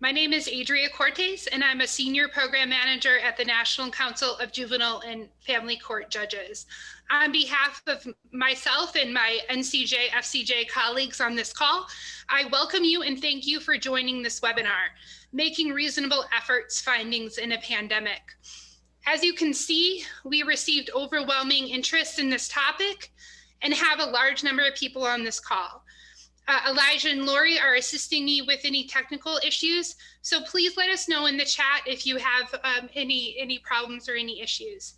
My name is Adria Cortes, and I'm a Senior Program Manager at the National Council of Juvenile and Family Court Judges. On behalf of myself and my NCJFCJ colleagues on this call, I welcome you and thank you for joining this webinar, Making Reasonable Efforts Findings in a Pandemic. As you can see, we received overwhelming interest in this topic and have a large number of people on this call. Elijah and Lori are assisting me with any technical issues, so please let us know in the chat if you have any problems or any issues.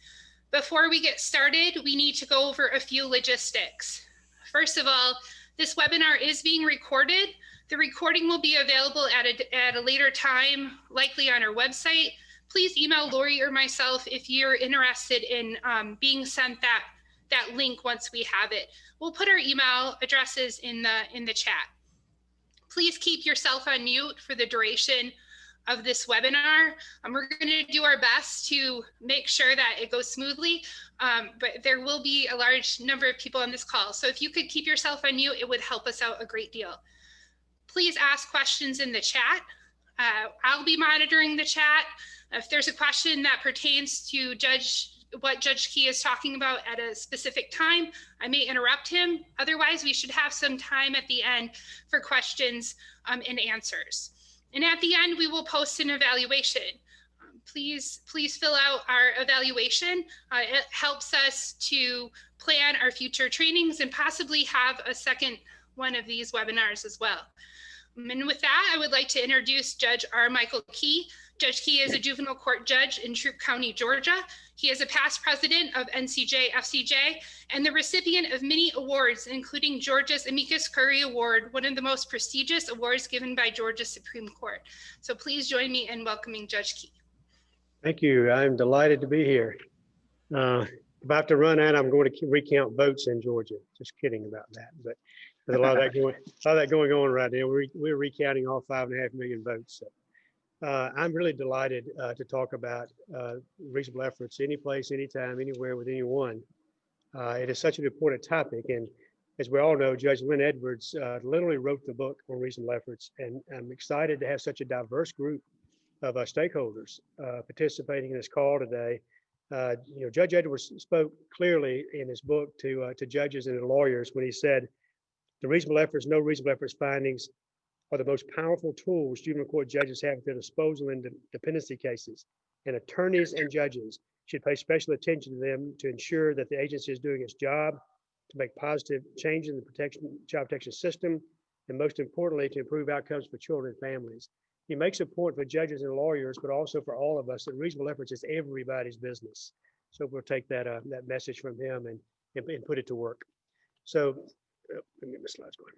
Before we get started, we need to go over a few logistics. First of all, this webinar is being recorded. The recording will be available at a later time, likely on our website. Please email Lori or myself if you're interested in being sent that link once we have it. We'll put our email addresses in the chat. Please keep yourself on mute for the duration of this webinar. We're going to do our best to make sure that it goes smoothly, but there will be a large number of people on this call. So if you could keep yourself on mute, it would help us out a great deal. Please ask questions in the chat. I'll be monitoring the chat. If there's a question that pertains to what Judge Key is talking about at a specific time, I may interrupt him. Otherwise, we should have some time at the end for questions and answers. And at the end, we will post an evaluation. Please fill out our evaluation. It helps us to plan our future trainings and possibly have a second one of these webinars as well. And with that, I would like to introduce Judge R. Michael Key. Judge Key is a juvenile court judge in Troup County, Georgia. He is a past president of NCJFCJ and the recipient of many awards, including Georgia's Amicus Curiae Award, one of the most prestigious awards given by Georgia Supreme Court. So please join me in welcoming Judge Key. Thank you. I'm delighted to be here. About to run out, I'm going to recount votes in Georgia. Just kidding about that, but there's a lot of that going on right now. We're recounting all 5.5 million votes. So. I'm really delighted to talk about reasonable efforts any place, anytime, anywhere with anyone. It is such an important topic. And as we all know, Judge Lynn Edwards literally wrote the book on reasonable efforts. And I'm excited to have such a diverse group of stakeholders participating in this call today. Judge Edwards spoke clearly in his book to judges and lawyers when he said, the reasonable efforts, no reasonable efforts findings are the most powerful tools juvenile court judges have at their disposal in dependency cases, and attorneys and judges should pay special attention to them to ensure that the agency is doing its job to make positive changes in the child protection system, and most importantly, to improve outcomes for children and families. He makes a point for judges and lawyers, but also for all of us, that reasonable efforts is everybody's business. So we'll take that message from him and put it to work. So let me get my slides going.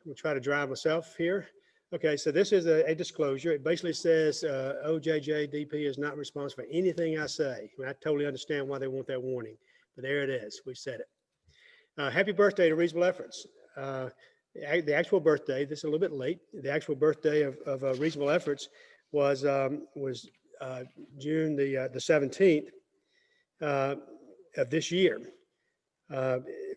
I'm gonna try to drive myself here. Okay, so this is a disclosure. It basically says OJJDP is not responsible for anything I say. I totally understand why they want that warning, but there it is. We said it. Happy birthday to Reasonable Efforts. The actual birthday, this is a little bit late. The actual birthday of Reasonable Efforts was June the 17th of this year.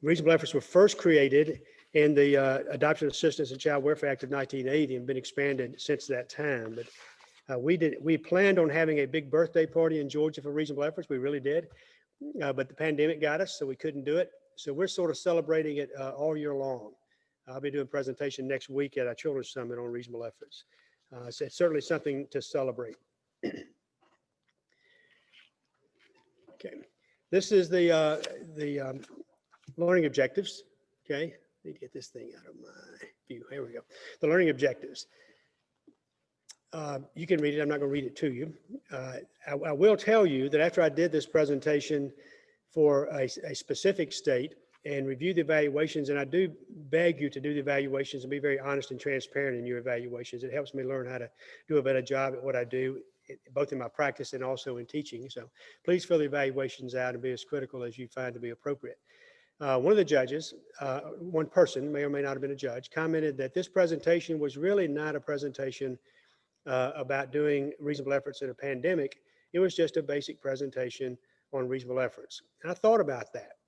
Reasonable Efforts were first created in the Adoption Assistance and Child Welfare Act of 1980 and been expanded since that time. But we planned on having a big birthday party in Georgia for Reasonable Efforts. We really did, but the pandemic got us, so we couldn't do it. So we're sort of celebrating it all year long. I'll be doing a presentation next week at our Children's Summit on Reasonable Efforts. So it's certainly something to celebrate. Okay, this is the learning objectives. Okay. Need to get this thing out of my view. Here we go. The learning objectives. You can read it. I'm not going to read it to you. I will tell you that after I did this presentation for a specific state and review the evaluations, and I do beg you to do the evaluations and be very honest and transparent in your evaluations. It helps me learn how to do a better job at what I do, both in my practice and also in teaching. So please fill the evaluations out and be as critical as you find to be appropriate. One of the judges, one person, may or may not have been a judge, commented that this presentation was really not a presentation about doing reasonable efforts in a pandemic. It was just a basic presentation on reasonable efforts. And I thought about that.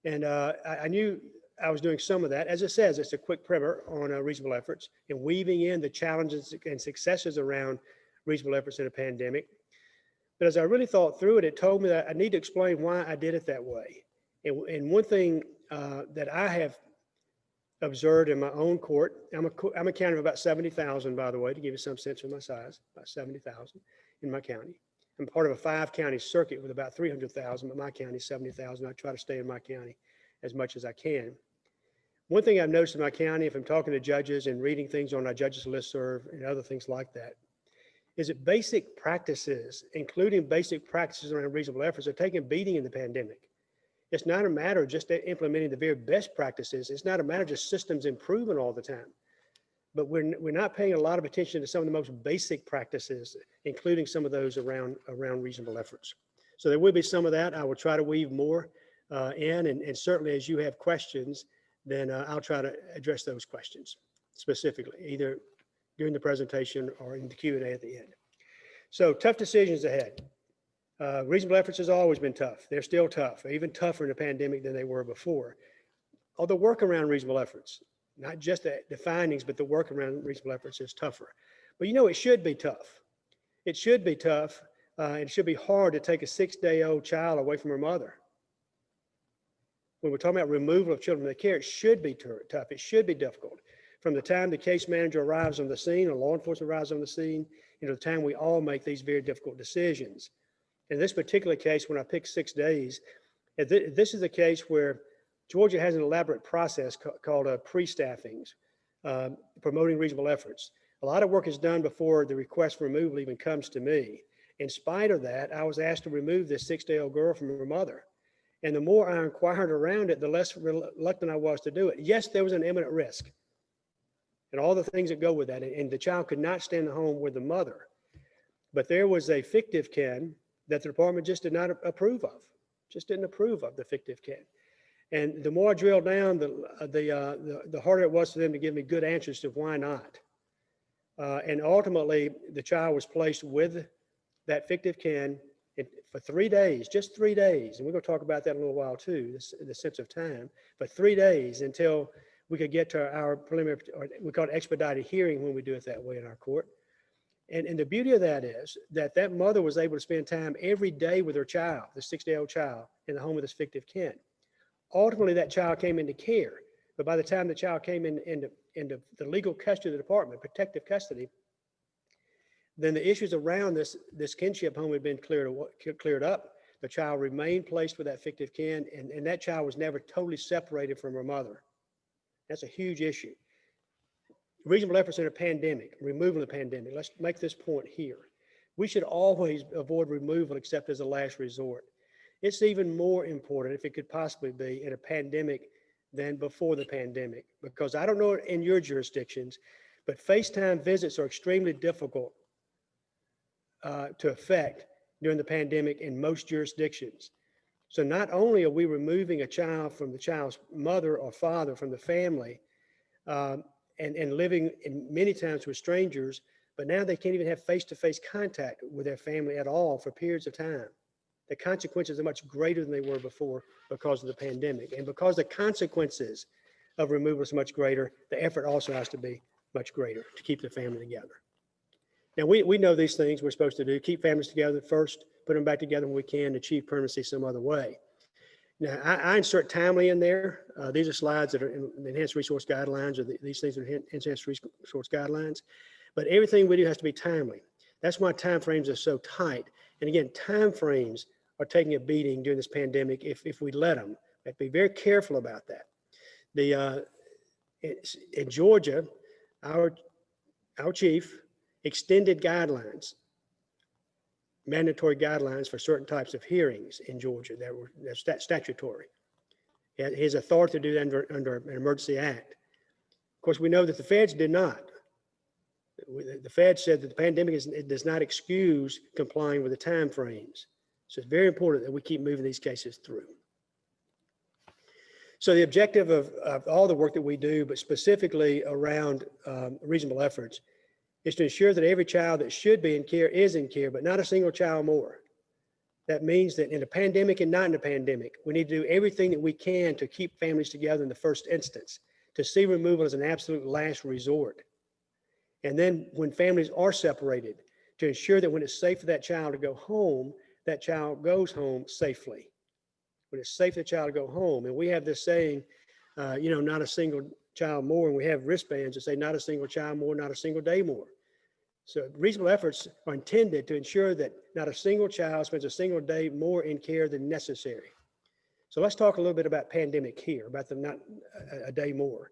And I knew I was doing some of that. As it says, it's a quick primer on reasonable efforts and weaving in the challenges and successes around reasonable efforts in a pandemic. But as I really thought through it, it told me that I need to explain why I did it that way. And one thing that I have observed in my own court, I'm a county of about 70,000, by the way, to give you some sense of my size, about 70,000 in my county. I'm part of a 5-county circuit with about 300,000, but my county is 70,000. I try to stay in my county as much as I can. One thing I've noticed in my county, if I'm talking to judges and reading things on our judges listserv and other things like that, is that basic practices, including basic practices around reasonable efforts, are taking a beating in the pandemic. It's not a matter of just implementing the very best practices. It's not a matter of just systems improving all the time. But we're not paying a lot of attention to some of the most basic practices, including some of those around reasonable efforts. So there will be some of that. I will try to weave more in, and certainly as you have questions, then I'll try to address those questions specifically, either during the presentation or in the Q&A at the end. So tough decisions ahead. Reasonable efforts has always been tough. They're still tough, even tougher in the pandemic than they were before. All the work around reasonable efforts, not just the findings, but the work around reasonable efforts is tougher. But you know, it should be tough. It should be tough. It should be hard to take a 6-day-old child away from her mother. When we're talking about removal of children from the care, it should be tough. It should be difficult. From the time the case manager arrives on the scene or law enforcement arrives on the scene, the time we all make these very difficult decisions. In this particular case, when I picked 6 days, this is a case where Georgia has an elaborate process called pre-staffings, promoting reasonable efforts. A lot of work is done before the request for removal even comes to me. In spite of that, I was asked to remove this 6-day-old girl from her mother. And the more I inquired around it, the less reluctant I was to do it. Yes, there was an imminent risk and all the things that go with that. And the child could not stay in the home with the mother. But there was a fictive kin that the department just did not approve of, just didn't approve of the fictive kin. And the more I drilled down, the harder it was for them to give me good answers to why not. And ultimately, the child was placed with that fictive kin for 3 days, just 3 days. And we're going to talk about that in a little while too, the sense of time, but 3 days until we could get to our preliminary, or we call it expedited hearing when we do it that way in our court. And the beauty of that is that mother was able to spend time every day with her child, the 6-day-old child, in the home of this fictive kin. Ultimately, that child came into care. But by the time the child came into the legal custody of the department, protective custody, then the issues around this kinship home had been cleared up. The child remained placed with that fictive kin, and that child was never totally separated from her mother. That's a huge issue. Reasonable efforts in a pandemic, removal of the pandemic. Let's make this point here. We should always avoid removal except as a last resort. It's even more important, if it could possibly be, in a pandemic than before the pandemic, because I don't know in your jurisdictions, but FaceTime visits are extremely difficult to effect during the pandemic in most jurisdictions. So not only are we removing a child from the child's mother or father from the family, and living in many times with strangers, but now they can't even have face-to-face contact with their family at all for periods of time. The consequences are much greater than they were before because of the pandemic. And because the consequences of removal is much greater, the effort also has to be much greater to keep the family together. Now, we know these things we're supposed to do: keep families together first, put them back together when we can, achieve permanency some other way. Now, I insert timely in there. These are slides that are in the enhanced resource guidelines, or these things are enhanced resource guidelines. But everything we do has to be timely. That's why timeframes are so tight. And again, timeframes are taking a beating during this pandemic if we let them. We have to be very careful about that. In Georgia, our chief extended guidelines, mandatory guidelines for certain types of hearings in Georgia that's statutory. His authority to do that under an emergency act. Of course, we know that the feds did not. The feds said that the pandemic does not excuse complying with the time frames. So it's very important that we keep moving these cases through. So the objective of all the work that we do, but specifically around reasonable efforts, is to ensure that every child that should be in care is in care, but not a single child more. That means that in a pandemic and not in a pandemic, we need to do everything that we can to keep families together in the first instance, to see removal as an absolute last resort. And then when families are separated, to ensure that when it's safe for that child to go home, that child goes home safely. When it's safe for the child to go home. And we have this saying, not a single child more, and we have wristbands that say not a single child more, not a single day more. So reasonable efforts are intended to ensure that not a single child spends a single day more in care than necessary. So let's talk a little bit about pandemic here, about the not a day more.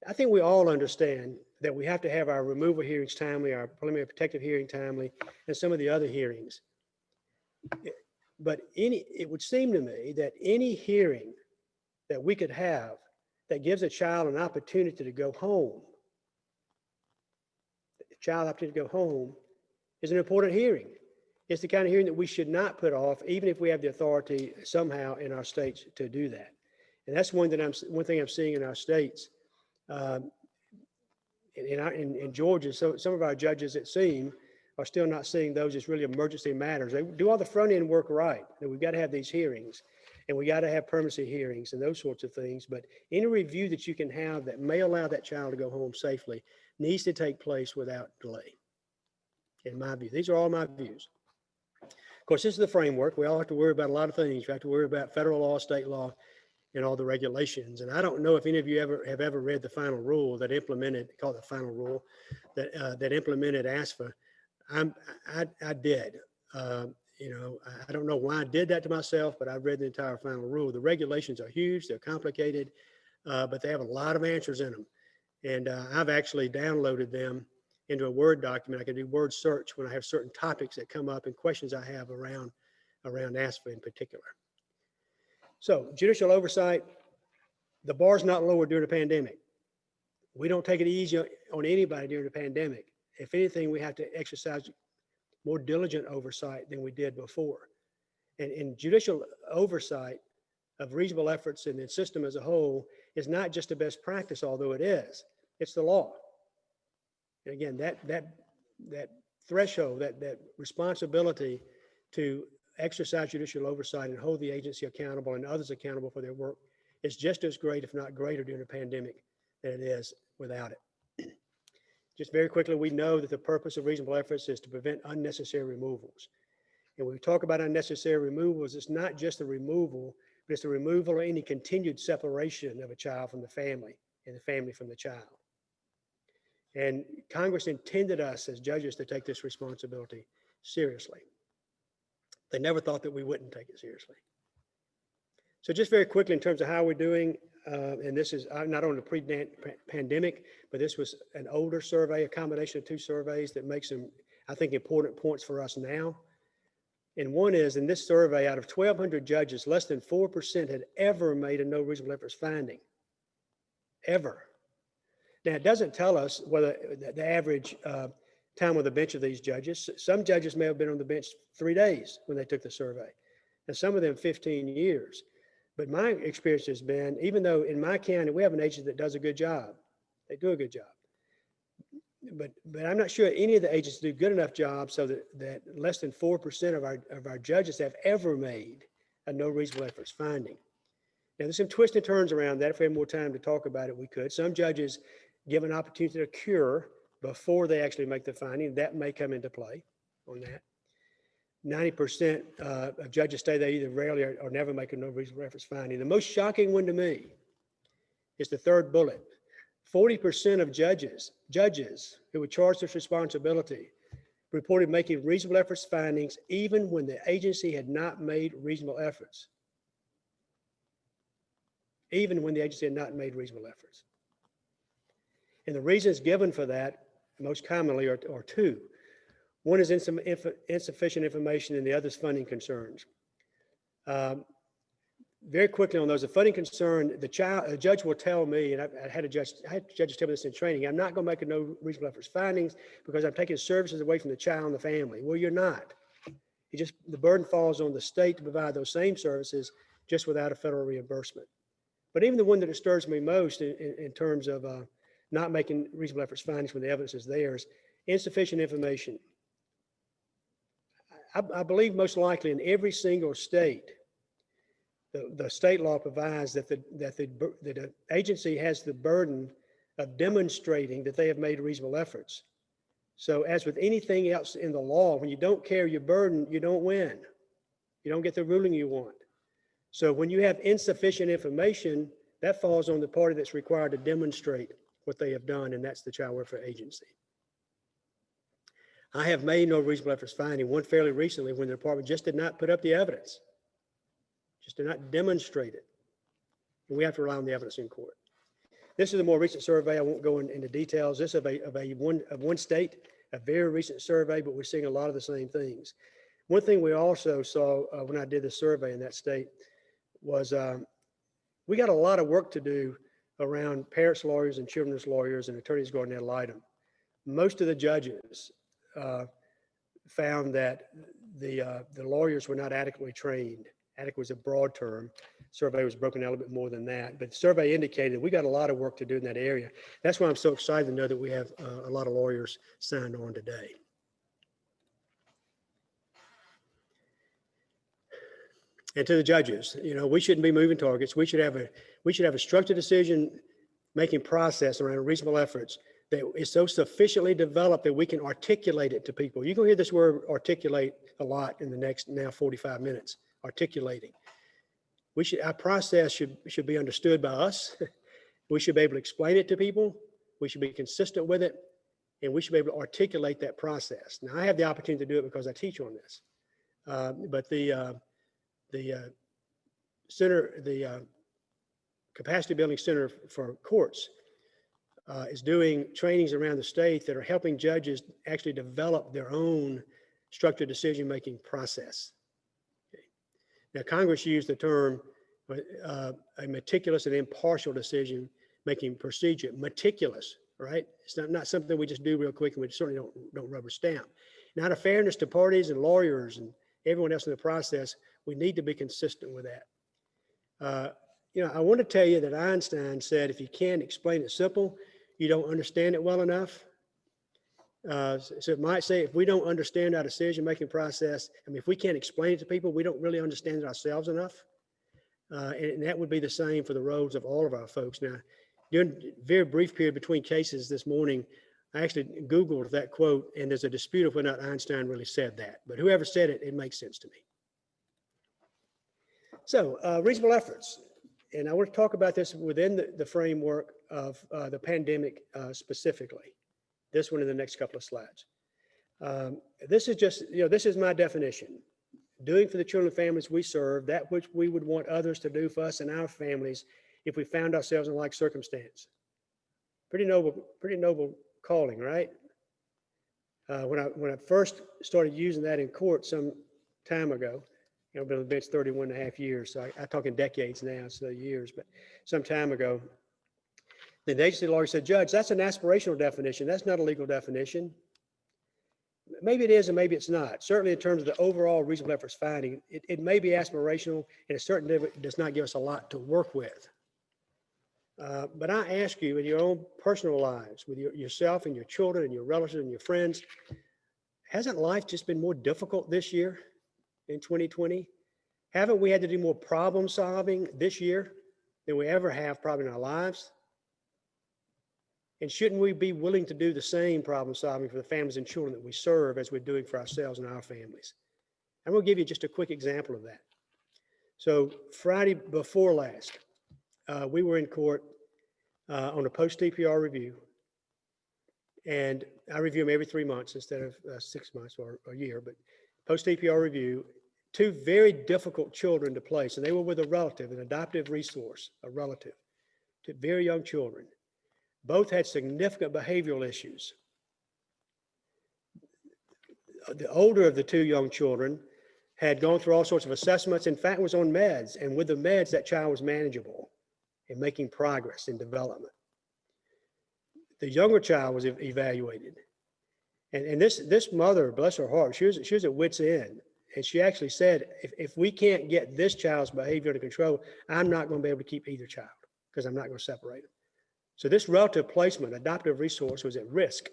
I think we all understand that we have to have our removal hearings timely, our preliminary protective hearing timely, and some of the other hearings. But it would seem to me that any hearing that we could have that gives a child an opportunity to go home, is an important hearing. It's the kind of hearing that we should not put off, even if we have the authority somehow in our states to do that. And that's one thing I'm seeing in our states. In Georgia, so some of our judges, it seems, are still not seeing those as really emergency matters. They do all the front end work right. That we've got to have these hearings, and we got to have permanency hearings and those sorts of things. But any review that you can have that may allow that child to go home safely needs to take place without delay, in my view. These are all my views. Of course, this is the framework. We all have to worry about a lot of things. We have to worry about federal law, state law, and all the regulations. And I don't know if any of you have ever read the final rule that implemented, called the final rule, that implemented ASFA. I did. I don't know why I did that to myself, but I've read the entire final rule. The regulations are huge, they're complicated, but they have a lot of answers in them. And I've actually downloaded them into a Word document. I can do word search when I have certain topics that come up and questions I have around ASFA in particular. So judicial oversight, the bar's not lower during a pandemic. We don't take it easy on anybody during the pandemic. If anything, we have to exercise more diligent oversight than we did before. And in judicial oversight of reasonable efforts in the system as a whole is not just a best practice, although it is, it's the law. And again, that threshold, that responsibility to exercise judicial oversight and hold the agency accountable and others accountable for their work is just as great, if not greater, during a pandemic than it is without it. Just very quickly, we know that the purpose of reasonable efforts is to prevent unnecessary removals. And when we talk about unnecessary removals, it's not just the removal, but it's the removal or any continued separation of a child from the family and the family from the child. And Congress intended us as judges to take this responsibility seriously. They never thought that we wouldn't take it seriously. So just very quickly in terms of how we're doing, and this is not only the pre-pandemic, but this was an older survey, a combination of two surveys that makes some, I think, important points for us now. And one is, in this survey, out of 1,200 judges, less than 4% had ever made a no reasonable efforts finding, ever. Now, it doesn't tell us whether the average time on the bench of these judges. Some judges may have been on the bench 3 days when they took the survey, and some of them 15 years. But my experience has been, even though in my county we have an agency that does a good job, they do a good job. But I'm not sure any of the agencies do a good enough job so that less than 4% of our judges have ever made a no reasonable efforts finding. Now, there's some twists and turns around that. If we had more time to talk about it, we could. Some judges give an opportunity to cure before they actually make the finding. That may come into play on that. 90% of judges say they either rarely or never make a no reasonable efforts finding. The most shocking one to me is the third bullet. 40% of judges who were charged with responsibility reported making reasonable efforts findings even when the agency had not made reasonable efforts. Even when the agency had not made reasonable efforts. And the reasons given for that most commonly are two. One is insufficient information and the other is funding concerns. Very quickly on those, the funding concern, a judge will tell me, and I had judges tell me this in training, I'm not going to make a no reasonable efforts findings because I'm taking services away from the child and the family. Well, you're not. The burden falls on the state to provide those same services just without a federal reimbursement. But even the one that disturbs me most in terms of not making reasonable efforts findings when the evidence is there is insufficient information. I believe most likely in every single state, the state law provides that the agency has the burden of demonstrating that they have made reasonable efforts. So as with anything else in the law, when you don't carry your burden, you don't win. You don't get the ruling you want. So when you have insufficient information, that falls on the party that's required to demonstrate what they have done, and that's the child welfare agency. I have made no reasonable efforts finding one fairly recently when the department just did not put up the evidence, just did not demonstrate it. And we have to rely on the evidence in court. This is a more recent survey. I won't go into details. This is of one state, a very recent survey, but we're seeing a lot of the same things. One thing we also saw when I did the survey in that state was we got a lot of work to do around parents' lawyers and children's lawyers and attorneys going ad litem. Most of the judges found that the lawyers were not adequately trained. Adequate was a broad term. Survey was broken out a little bit more than that, but the survey indicated we got a lot of work to do in that area. That's why I'm so excited to know that we have a lot of lawyers signed on today. And to the judges, you know, we shouldn't be moving targets. We should have a structured decision making process around reasonable efforts that is so sufficiently developed that we can articulate it to people. You're gonna hear this word articulate a lot in the next now 45 minutes, articulating. Our process should be understood by us. We should be able to explain it to people. We should be consistent with it, and we should be able to articulate that process. Now, I have the opportunity to do it because I teach on this, but the Capacity Building Center for Courts is doing trainings around the state that are helping judges actually develop their own structured decision-making process. Okay. Now, Congress used the term a meticulous and impartial decision-making procedure. Meticulous, right? It's not something we just do real quick, and we certainly don't rubber stamp. Now, out of fairness to parties and lawyers and everyone else in the process, we need to be consistent with that. You know, I want to tell you that Einstein said, if you can't explain it simple, you don't understand it well enough. So it might say, if we don't understand our decision-making process, I mean, if we can't explain it to people, we don't really understand it ourselves enough. And that would be the same for the roles of all of our folks. Now, during a very brief period between cases this morning, I actually Googled that quote, and there's a dispute of whether or not Einstein really said that. But whoever said it, it makes sense to me. So reasonable efforts. And I want to talk about this within the framework of the pandemic specifically. This one in the next couple of slides. This is just, you know, this is my definition. Doing for the children and families we serve that which we would want others to do for us and our families if we found ourselves in like circumstance. Pretty noble calling, right? When I first started using that in court some time ago, you know, I've been on the bench 31 and a half years, so I talk in decades now, so years, but some time ago, the agency lawyer said, Judge, that's an aspirational definition. That's not a legal definition. Maybe it is and maybe it's not. Certainly in terms of the overall reasonable efforts finding, it may be aspirational, and it certainly does not give us a lot to work with. But I ask you, in your own personal lives, with yourself and your children and your relatives and your friends, hasn't life just been more difficult this year in 2020? Haven't we had to do more problem solving this year than we ever have probably in our lives? And shouldn't we be willing to do the same problem solving for the families and children that we serve as we're doing for ourselves and our families? I'm going to give you just a quick example of that. So Friday before last, we were in court on a post-TPR review, and I review them every 3 months instead of 6 months or a year, but post-TPR review, two very difficult children to place, and they were with a relative, an adoptive resource, a relative, to very young children. Both had significant behavioral issues. The older of the two young children had gone through all sorts of assessments, in fact was on meds, and with the meds that child was manageable and making progress in development. The younger child was evaluated, and this mother, bless her heart, she was at wit's end, and she actually said, if we can't get this child's behavior under control, I'm not going to be able to keep either child because I'm not going to separate them. So this relative placement, adoptive resource, was at risk.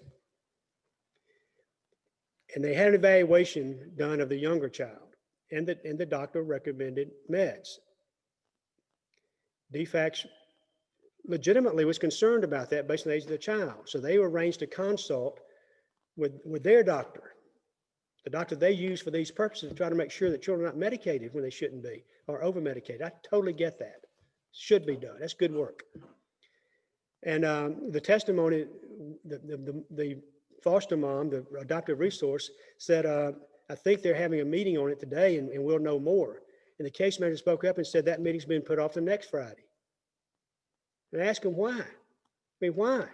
And they had an evaluation done of the younger child, and the doctor recommended meds. DFACS legitimately was concerned about that based on the age of the child. So they arranged a consult with their doctor, the doctor they use for these purposes, to try to make sure that children are not medicated when they shouldn't be, or over medicated. I totally get that. Should be done. That's good work. And the testimony, the foster mom, the adoptive resource, said, I think they're having a meeting on it today, and we'll know more. And the case manager spoke up and said that meeting's been put off to next Friday. And I asked him why. I mean, why?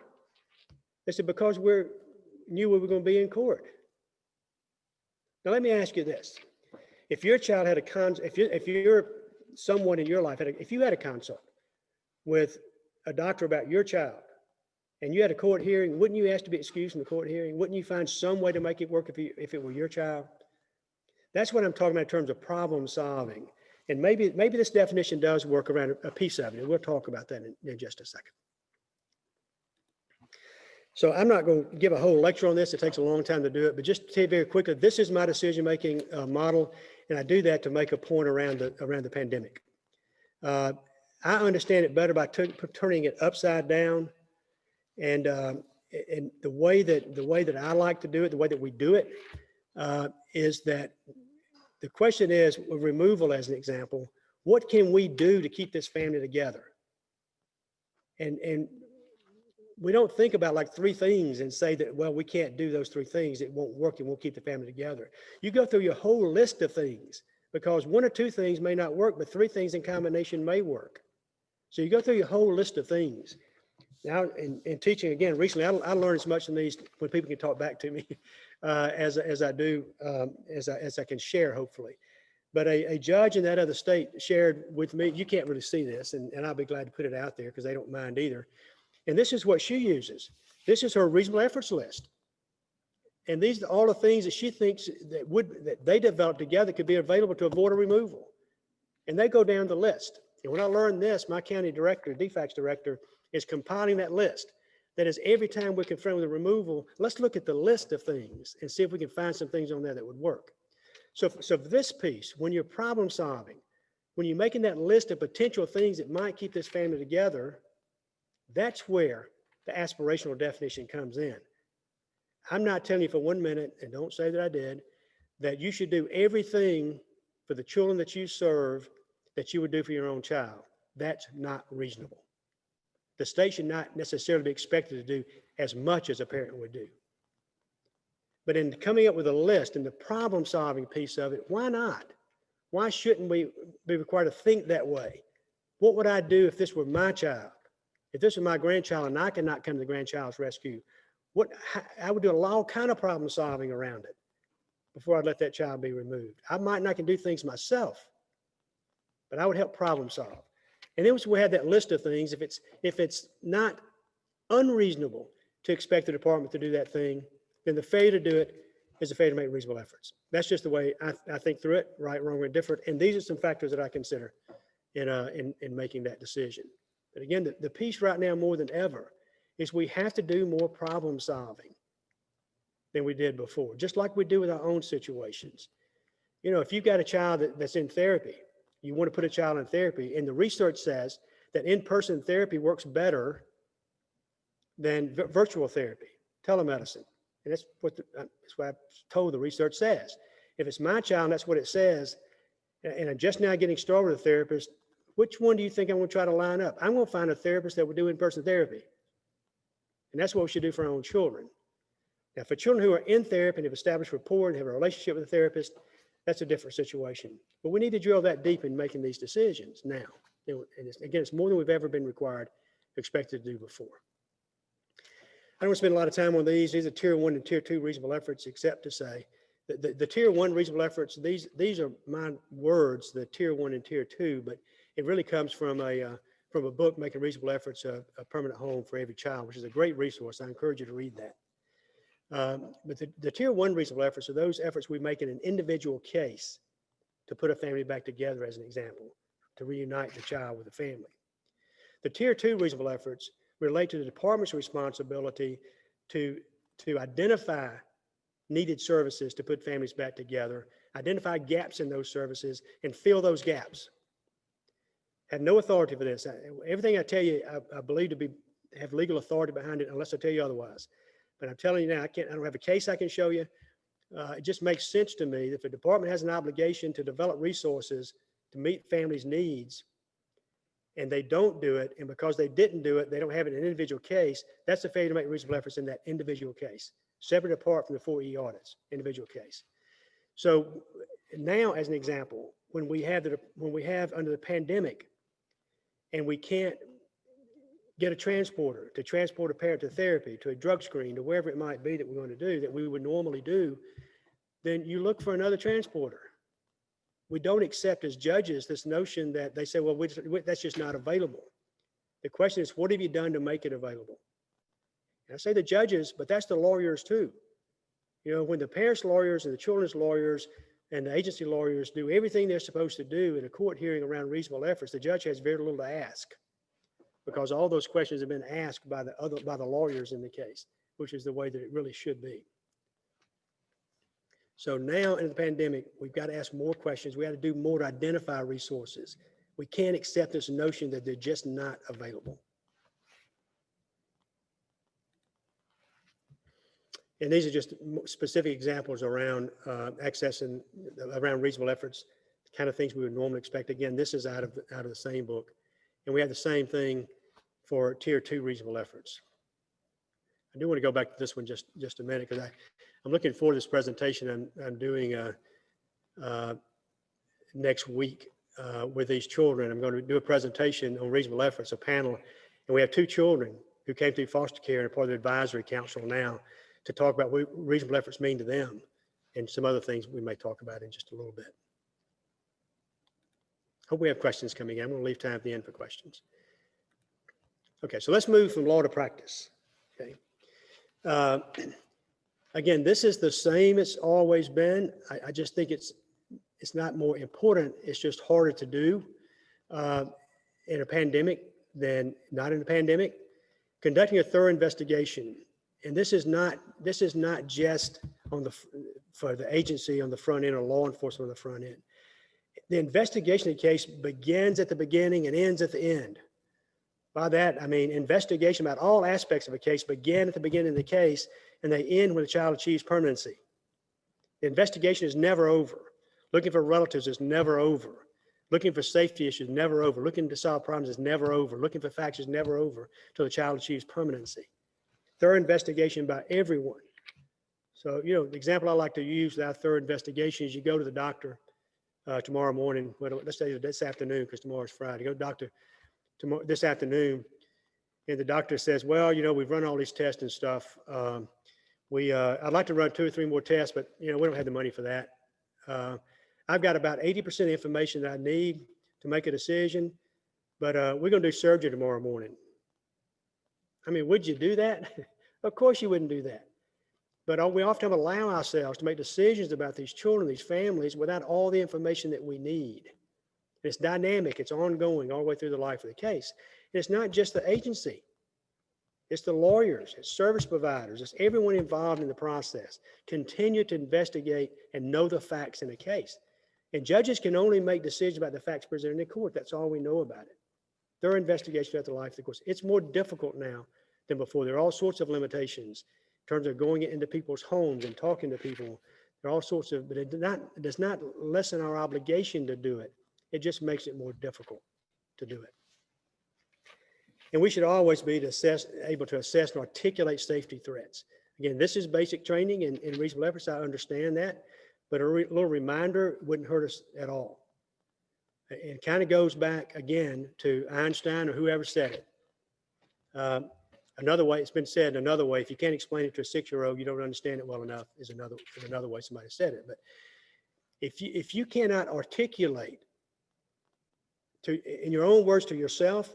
They said, because we knew we were going to be in court. Now, let me ask you this. If your child had if you're someone in your life, if you had a consult with a doctor about your child, and you had a court hearing, wouldn't you ask to be excused from the court hearing? Wouldn't you find some way to make it work if it were your child? That's what I'm talking about in terms of problem solving. And maybe this definition does work around a piece of it, and we'll talk about that in just a second. So I'm not going to give a whole lecture on this. It takes a long time to do it, but just to tell you very quickly, this is my decision-making model, and I do that to make a point around the pandemic. I understand it better by turning it upside down, and the way that I like to do it, the way that we do it, is that the question is, with removal as an example, what can we do to keep this family together? And we don't think about like 3 things and say that, well, we can't do those 3 things. It won't work. It won't keep the family together. You go through your whole list of things, because 1 or 2 things may not work, but 3 things in combination may work. So you go through your whole list of things. Now, in teaching, again, recently, I learned as much in these when people can talk back to me as I do, as I can share, hopefully. But a judge in that other state shared with me, you can't really see this, and I'll be glad to put it out there because they don't mind either. And this is what she uses. This is her reasonable efforts list. And these are all the things that she thinks that they developed together could be available to avoid a removal. And they go down the list. And when I learned this, my county director, DFACS director, is compiling that list. That is, every time we're confronted with a removal, let's look at the list of things and see if we can find some things on there that would work. So for this piece, when you're problem solving, when you're making that list of potential things that might keep this family together, that's where the aspirational definition comes in. I'm not telling you for 1 minute, and don't say that I did, that you should do everything for the children that you serve that you would do for your own child. That's not reasonable. The state should not necessarily be expected to do as much as a parent would do. But in coming up with a list and the problem solving piece of it, why not? Why shouldn't we be required to think that way? What would I do if this were my child? If this was my grandchild and I could not come to the grandchild's rescue, I would do all kind of problem solving around it before I'd let that child be removed. I might not can do things myself, but I would help problem solve. And then once we have that list of things, if it's not unreasonable to expect the department to do that thing, then the failure to do it is a failure to make reasonable efforts. That's just the way I think through it, right, wrong, or indifferent. And these are some factors that I consider in making that decision. But again, the piece right now more than ever is we have to do more problem solving than we did before, just like we do with our own situations. You know, if you've got a child that's in therapy, you want to put a child in therapy, and the research says that in-person therapy works better than virtual therapy, telemedicine. And that's what I'm told the research says. If it's my child, that's what it says, and I'm just now getting started with a therapist, which one do you think I'm going to try to line up? I'm going to find a therapist that will do in-person therapy. And that's what we should do for our own children. Now, for children who are in therapy and have established rapport and have a relationship with a therapist, that's a different situation. But we need to drill that deep in making these decisions now. And again, it's more than we've ever been required, expected to do before. I don't want to spend a lot of time on these. These are tier 1 and tier 2 reasonable efforts, except to say that the tier 1 reasonable efforts, these are my words, the tier 1 and tier 2, but it really comes from a book, Making Reasonable Efforts a Permanent Home for Every Child, which is a great resource. I encourage you to read that. But the tier 1 reasonable efforts are those efforts we make in an individual case to put a family back together, as an example, to reunite the child with the family. The tier 2 reasonable efforts relate to the department's responsibility to identify needed services to put families back together, identify gaps in those services, and fill those gaps. Have no authority for this. Everything I tell you, I believe to have legal authority behind it, unless I tell you otherwise. But I'm telling you now, I don't have a case I can show you. It just makes sense to me that if a department has an obligation to develop resources to meet families' needs, and they don't do it, and because they didn't do it, they don't have it in an individual case, that's a failure to make reasonable efforts in that individual case, separate apart from the 4E audits, individual case. So now, as an example, when we have under the pandemic, and we can't get a transporter to transport a parent to therapy, to a drug screen, to wherever it might be that we're going to do, that we would normally do, then you look for another transporter. We don't accept as judges this notion that they say, well, that's just not available. The question is, what have you done to make it available? And I say the judges, but that's the lawyers too. You know, when the parents' lawyers and the children's lawyers and the agency lawyers do everything they're supposed to do in a court hearing around reasonable efforts, the judge has very little to ask, because all those questions have been asked by the lawyers in the case, which is the way that it really should be. So now in the pandemic, we've got to ask more questions. We have to do more to identify resources. We can't accept this notion that they're just not available. And these are just specific examples around access and around reasonable efforts, the kind of things we would normally expect. Again, this is out of the same book. And we have the same thing for tier 2 reasonable efforts. I do want to go back to this one just a minute, because I'm looking forward to this presentation I'm doing next week with these children. I'm going to do a presentation on reasonable efforts, a panel, and we have 2 children who came through foster care and are part of the advisory council now to talk about what reasonable efforts mean to them and some other things we may talk about in just a little bit. Hope we have questions coming in. I'm going to leave time at the end for questions. Okay, so let's move from law to practice. Okay. Again, this is the same it's always been. I just think it's not more important. It's just harder to do in a pandemic than not in a pandemic. Conducting a thorough investigation, and this is not just for the agency on the front end or law enforcement on the front end. The investigation of the case begins at the beginning and ends at the end. By that, I mean investigation about all aspects of a case begin at the beginning of the case and they end when the child achieves permanency. The investigation is never over. Looking for relatives is never over. Looking for safety issues, never over. Looking to solve problems is never over. Looking for facts is never over until the child achieves permanency. Thorough investigation by everyone. So, you know, the example I like to use without thorough investigation is you go to the doctor tomorrow morning, well, let's say this afternoon, because tomorrow's Friday. Go to the doctor tomorrow, this afternoon, and the doctor says, well, you know, we've run all these tests and stuff. I'd like to run 2 or 3 more tests, but, you know, we don't have the money for that. I've got about 80% of the information that I need to make a decision, but we're going to do surgery tomorrow morning. I mean, would you do that? Of course you wouldn't do that. But we often allow ourselves to make decisions about these children, these families, without all the information that we need. It's dynamic, it's ongoing all the way through the life of the case. And it's not just the agency. It's the lawyers, it's service providers, it's everyone involved in the process. Continue to investigate and know the facts in a case. And judges can only make decisions about the facts presented in court. That's all we know about it. Thorough investigation throughout the life of the course. It's more difficult now than before. There are all sorts of limitations in terms of going into people's homes and talking to people. There are all sorts of, but it does not lessen our obligation to do it. It just makes it more difficult to do it. And we should always be able to assess and articulate safety threats. Again, this is basic training in reasonable efforts. I understand that, but a little reminder wouldn't hurt us at all. It kind of goes back again to Einstein or whoever said it. Another way, it's been said another way, if you can't explain it to a 6-year-old, you don't understand it well enough, is another way somebody said it. But if you cannot articulate in your own words to yourself,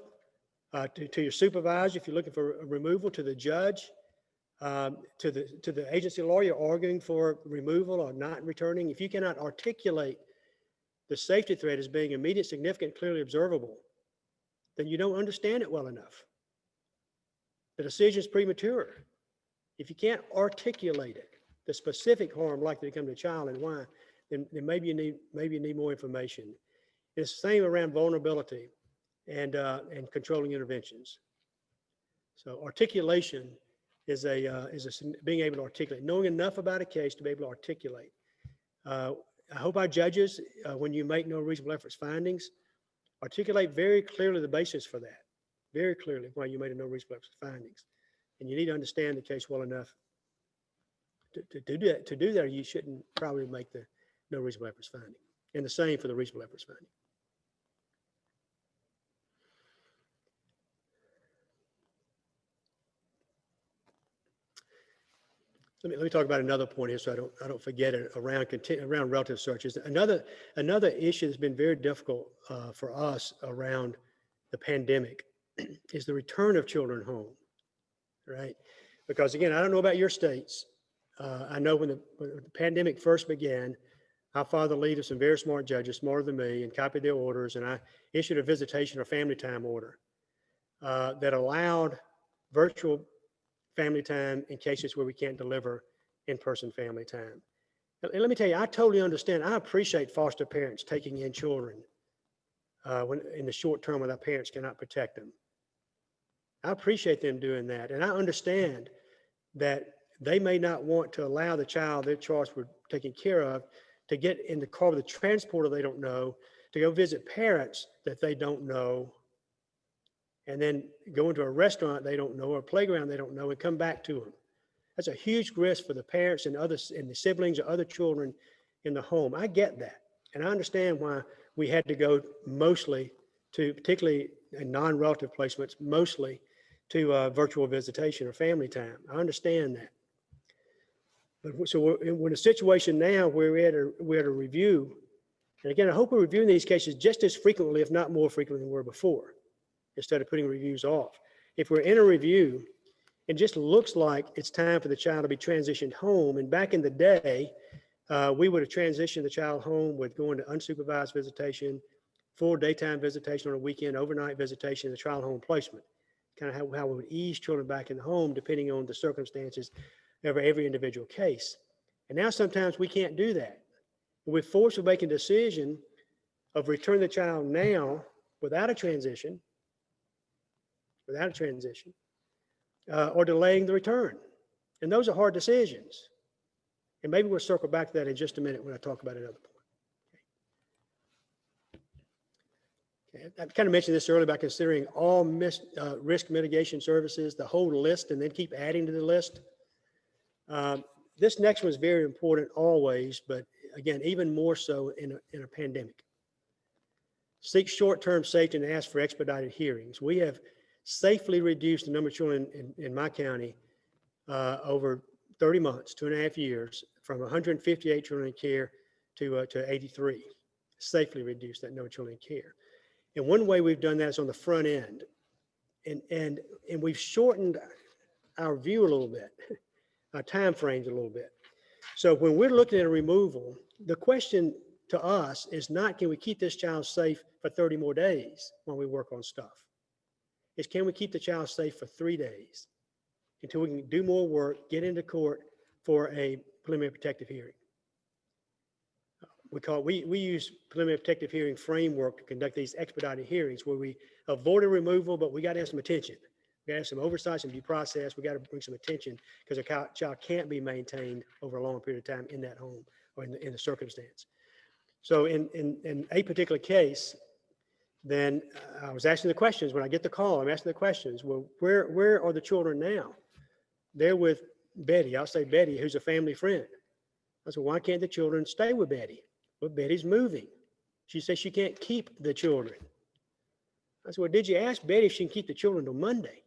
to your supervisor, if you're looking for a removal, to the judge, to the agency lawyer arguing for removal or not returning, if you cannot articulate the safety threat as being immediate, significant, clearly observable, then you don't understand it well enough. The decision is premature. If you can't articulate it, the specific harm likely to come to the child and why, then maybe you need more information. It's the same around vulnerability and controlling interventions. So articulation is being able to articulate, knowing enough about a case to be able to articulate. I hope our judges, when you make no reasonable efforts findings, articulate very clearly the basis for that, very clearly why you made a no reasonable efforts findings. And you need to understand the case well enough to do that. To do that, you shouldn't probably make the no reasonable efforts finding. And the same for the reasonable efforts finding. Let me talk about another point here, so I don't forget it around relative searches. Another issue that's been very difficult for us around the pandemic is the return of children home, right? Because again, I don't know about your states. I know when the pandemic first began, I followed the lead of some very smart judges, smarter than me, and copied their orders, and I issued a visitation or family time order that allowed virtual family time in cases where we can't deliver in-person family time. And let me tell you, I totally understand. I appreciate foster parents taking in children when in the short term when their parents cannot protect them. I appreciate them doing that. And I understand that they may not want to allow the child they're charged with taking care of to get in the car with a transporter they don't know, to go visit parents that they don't know, and then go into a restaurant they don't know or a playground they don't know and come back to them. That's a huge risk for the parents and others and the siblings or other children in the home. I get that. And I understand why we had to go mostly to, particularly in non-relative placements, mostly to virtual visitation or family time. I understand that. But so we're in a situation now where we're at a review. And again, I hope we're reviewing these cases just as frequently, if not more frequently than we were before, instead of putting reviews off. If we're in a review, it just looks like it's time for the child to be transitioned home. And back in the day, we would have transitioned the child home with going to unsupervised visitation, full daytime visitation on a weekend, overnight visitation, and the child home placement. Kind of how we would ease children back in the home depending on the circumstances of every individual case. And now sometimes we can't do that. We're forced to make a decision of returning the child now without a transition, or delaying the return. And those are hard decisions. And maybe we'll circle back to that in just a minute when I talk about another point. Okay. I kind of mentioned this earlier about considering all risk mitigation services, the whole list, and then keep adding to the list. This next one is very important always, but again, even more so in a pandemic. Seek short-term safety and ask for expedited hearings. We have safely reduced the number of children in my county over 30 months, 2.5 years, from 158 children in care to 83. Safely reduced that number of children in care. And one way we've done that is on the front end. And we've shortened our view a little bit, our time frames a little bit. So when we're looking at a removal, the question to us is not, can we keep this child safe for 30 more days while we work on stuff? Is can we keep the child safe for 3 days until we can do more work, get into court for a preliminary protective hearing? We use preliminary protective hearing framework to conduct these expedited hearings where we avoid a removal, but we got to have some attention. We got to have some oversight, some due process. We got to bring some attention because a child can't be maintained over a long period of time in that home or in the circumstance. So in a particular case, then I was asking the questions. When I get the call, I'm asking the questions. Well, where are the children now? They're with Betty. I'll say Betty, who's a family friend. I said, why can't the children stay with Betty? Well, Betty's moving. She says she can't keep the children. I said, well, did you ask Betty if she can keep the children till Monday?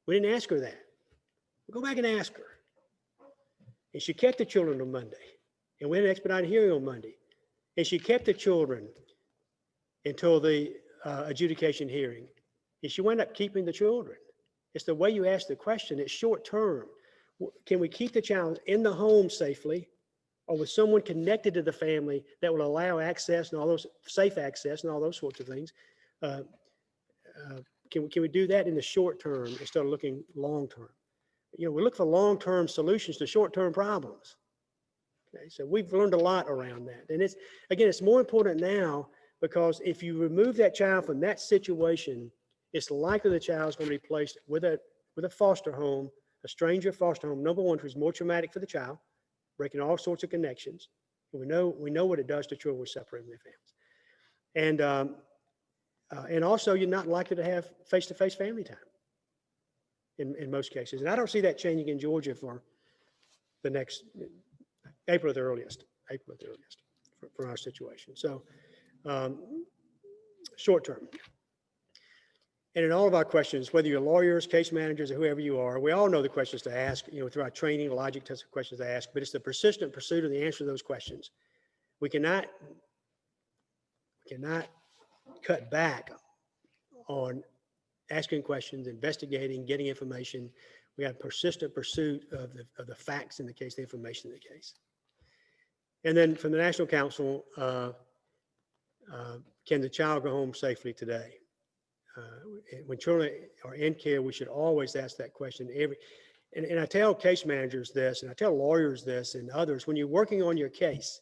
We didn't ask her that. We'll go back and ask her. And she kept the children till Monday. And we had an expedited hearing on Monday. And she kept the children until the adjudication hearing. And she wound up keeping the children. It's the way you ask the question. It's short term. Can we keep the child in the home safely or with someone connected to the family that will allow access and all those safe access and all those sorts of things? Can we do that in the short term instead of looking long term? we look for long-term solutions to short-term problems. Okay, so we've learned a lot around that. And it's more important now because if you remove that child from that situation, it's likely the child is going to be placed with a foster home, a stranger foster home, number one, which is more traumatic for the child, breaking all sorts of connections. And we know what it does to children separated from their families. And also you're not likely to have face-to-face family time in most cases. And I don't see that changing in Georgia for the next April at the earliest for our situation. So short term. And in all of our questions, whether you're lawyers, case managers, or whoever you are, we all know the questions to ask, through our training, logic tests of questions to ask, but it's the persistent pursuit of the answer to those questions. We cannot cut back on asking questions, investigating, getting information. We have persistent pursuit of the facts in the case, the information in the case. And then from the National Council, can the child go home safely today? When children are in care, we should always ask that question. And I tell case managers this, and I tell lawyers this, and others, when you're working on your case,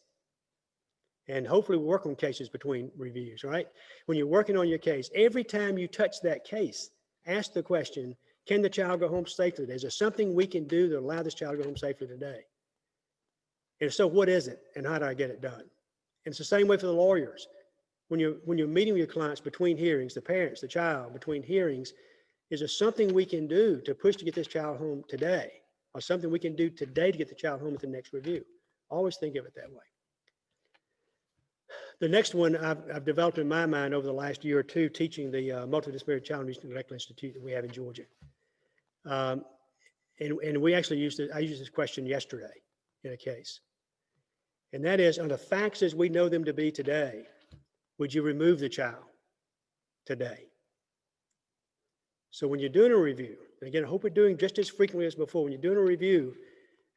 and hopefully we work on cases between reviews, right? When you're working on your case, every time you touch that case, ask the question, can the child go home safely today? Is there something we can do to allow this child to go home safely today? And so what is it, and how do I get it done? And it's the same way for the lawyers. When you're meeting with your clients between hearings, the parents, the child, between hearings, is there something we can do to push to get this child home today? Or something we can do today to get the child home at the next review? Always think of it that way. The next one I've developed in my mind over the last year or two, teaching the Multidisciplinary Child Abuse and Neglect Institute that we have in Georgia. And we actually I used this question yesterday in a case. And that is, on the facts as we know them to be today, would you remove the child today? So when you're doing a review, and again, I hope we're doing just as frequently as before, when you're doing a review,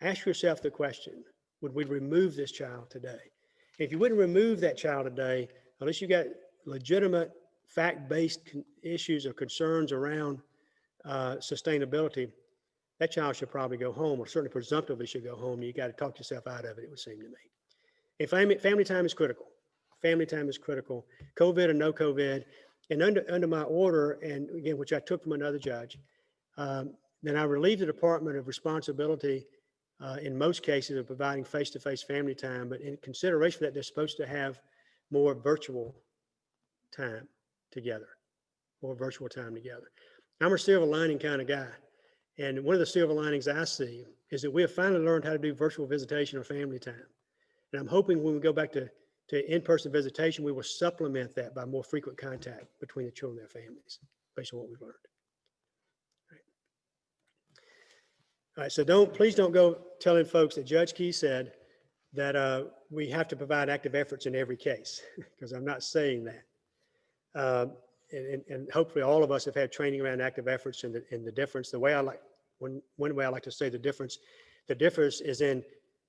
ask yourself the question, would we remove this child today? If you wouldn't remove that child today, unless you got legitimate fact-based issues or concerns around sustainability, that child should probably go home, or certainly presumptively should go home. You got to talk yourself out of it, it would seem to me. And family time is critical. Family time is critical, COVID or no COVID. And under my order, and again, which I took from another judge, then I relieved the department of responsibility in most cases of providing face-to-face family time, but in consideration for that, they're supposed to have more virtual time together, I'm a silver lining kind of guy. And one of the silver linings I see is that we have finally learned how to do virtual visitation or family time. And I'm hoping when we go back to in-person visitation, we will supplement that by more frequent contact between the children and their families, based on what we've learned. All right, so please don't go telling folks that Judge Key said that we have to provide active efforts in every case, because I'm not saying that. And hopefully all of us have had training around active efforts and the difference. The way one way I like to say the difference is in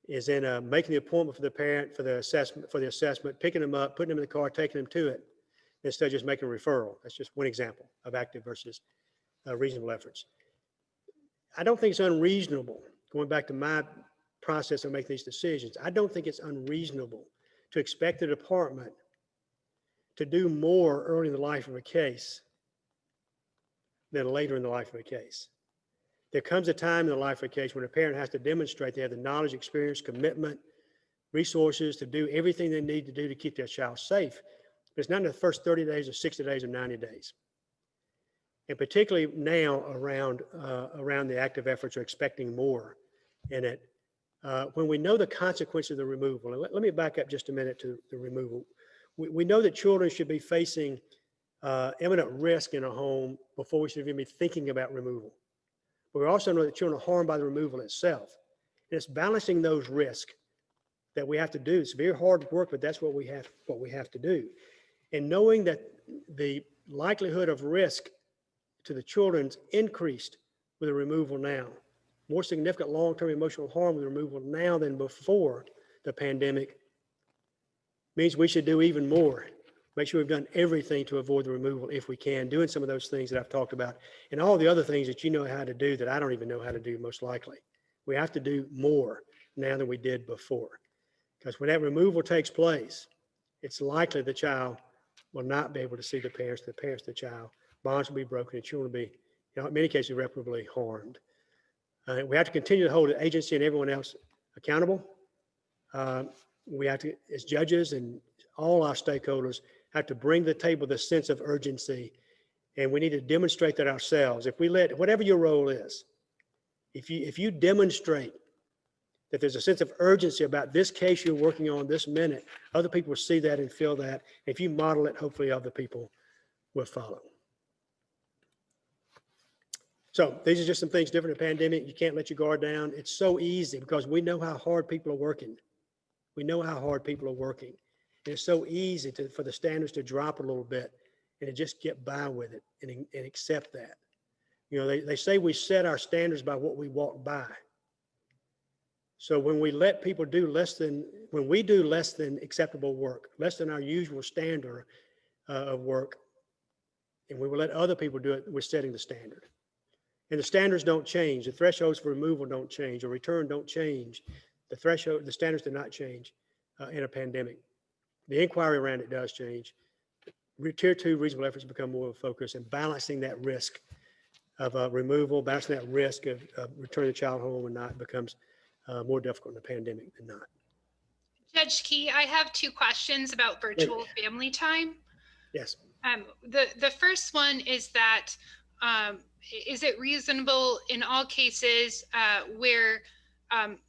making the appointment for the parent for the assessment, picking them up, putting them in the car, taking them to it, instead of just making a referral. That's just one example of active versus reasonable efforts. I don't think it's unreasonable, going back to my process of making these decisions, I don't think it's unreasonable to expect the department to do more early in the life of a case than later in the life of a case. There comes a time in the life of a case when a parent has to demonstrate they have the knowledge, experience, commitment, resources to do everything they need to do to keep their child safe. But it's not in the first 30 days or 60 days or 90 days. And particularly now around the active efforts are expecting more in it. When we know the consequences of the removal, and let me back up just a minute to the removal. We know that children should be facing imminent risk in a home before we should even be thinking about removal. But we also know that children are harmed by the removal itself. And it's balancing those risks that we have to do. It's very hard work, but that's what we have to do. And knowing that the likelihood of risk to the children's increased with the removal now, more significant long-term emotional harm with removal now than before the pandemic, means we should do even more make sure we've done everything to avoid the removal if we can, doing some of those things that I've talked about, and all the other things that you know how to do that I don't even know how to do most likely. We have to do more now than we did before. Because when that removal takes place, it's likely the child will not be able to see the parents the child. Bonds will be broken, and children will be, in many cases, irreparably harmed. We have to continue to hold the agency and everyone else accountable. We have to, as judges and all our stakeholders, have to bring to the table the sense of urgency, and we need to demonstrate that ourselves. If we let, whatever your role is, if you demonstrate that there's a sense of urgency about this case you're working on this minute, other people will see that and feel that. If you model it, hopefully other people will follow. So these are just some things different in the pandemic. You can't let your guard down. It's so easy because we know how hard people are working. We know how hard people are working. And it's so easy for the standards to drop a little bit and to just get by with it and accept that. They say we set our standards by what we walk by. So when we let people do when we do less than acceptable work, less than our usual standard of work, and we will let other people do it, we're setting the standard. And the standards don't change. The thresholds for removal don't change, or return don't change. The standards do not change in a pandemic. The inquiry around it does change. Tier 2 reasonable efforts become more of a focus, and balancing that risk of removal, balancing that risk of returning the child home or not becomes more difficult in a pandemic than not. Judge Key, I have 2 questions about virtual family time. Yes. The first one is that is it reasonable in all cases where,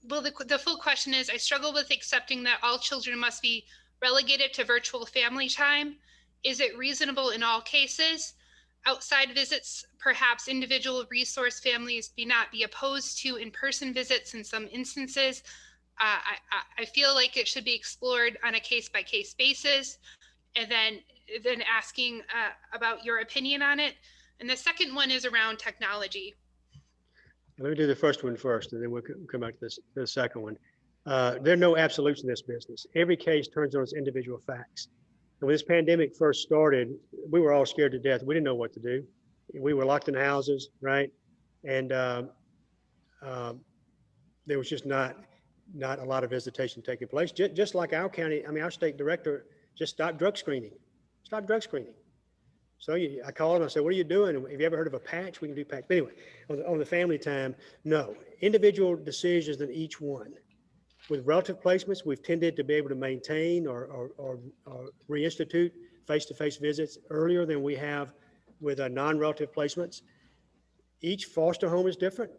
well, the full question is, I struggle with accepting that all children must be relegated to virtual family time. Is it reasonable in all cases? Outside visits, perhaps individual resource families may not be opposed to in-person visits in some instances. I feel like it should be explored on a case-by-case basis, and then asking about your opinion on it. And the second one is around technology. Let me do the first one first, and then we'll come back to the second one. There are no absolutes in this business. Every case turns on its individual facts. And when this pandemic first started, we were all scared to death. We didn't know what to do. We were locked in houses, right? And there was just not a lot of visitation taking place. Just like our county, our state director just stopped drug screening. So I called him, I said, what are you doing? Have you ever heard of a patch? We can do patch. But anyway, on the family time, no. Individual decisions in each one. With relative placements, we've tended to be able to maintain or reinstitute face-to-face visits earlier than we have with non-relative placements. Each foster home is different.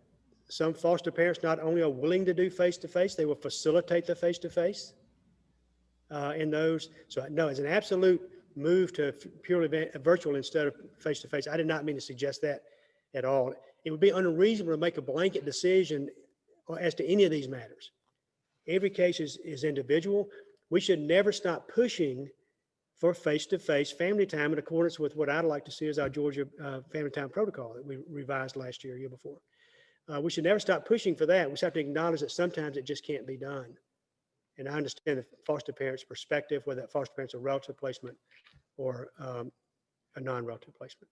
Some foster parents not only are willing to do face-to-face, they will facilitate the face-to-face in those. So no, it's an absolute move to purely virtual instead of face-to-face. I did not mean to suggest that at all. It would be unreasonable to make a blanket decision as to any of these matters. Every case is individual. We should never stop pushing for face-to-face family time in accordance with what I'd like to see as our Georgia family time protocol that we revised last year before. We should never stop pushing for that. We just have to acknowledge that sometimes it just can't be done. And I understand the foster parent's perspective, whether that foster parent's a relative placement or a non-relative placement.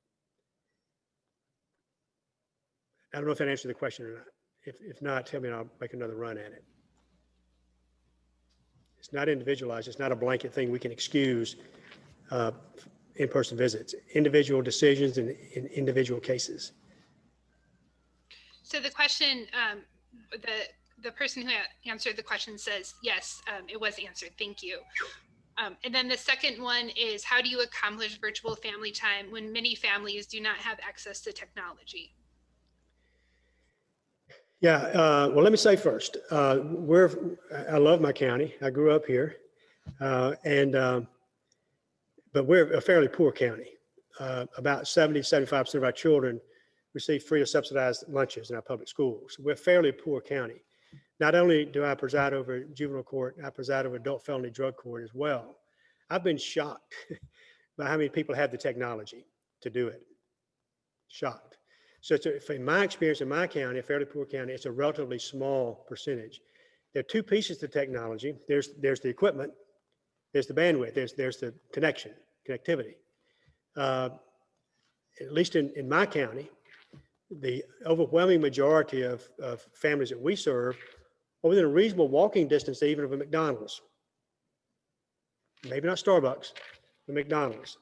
I don't know if that answered the question or not. If not, tell me and I'll make another run at it. It's not individualized. It's not a blanket thing we can excuse in-person visits. Individual decisions in individual cases. So the question, the person who answered the question says, yes, it was answered. Thank you. And then the second one is, how do you accomplish virtual family time when many families do not have access to technology? Yeah, well, let me say first, I love my county. I grew up here, but we're a fairly poor county. About 70-75% of our children receive free or subsidized lunches in our public schools. We're a fairly poor county. Not only do I preside over juvenile court, I preside over adult felony drug court as well. I've been shocked by how many people have the technology to do it. Shocked. So in my experience in my county, a fairly poor county, it's a relatively small percentage. There are 2 pieces to technology. There's the equipment, there's the bandwidth, there's the connection. connectivity. At least in my county, the overwhelming majority of families that we serve are within a reasonable walking distance even of a McDonald's. Maybe not Starbucks, but McDonald's.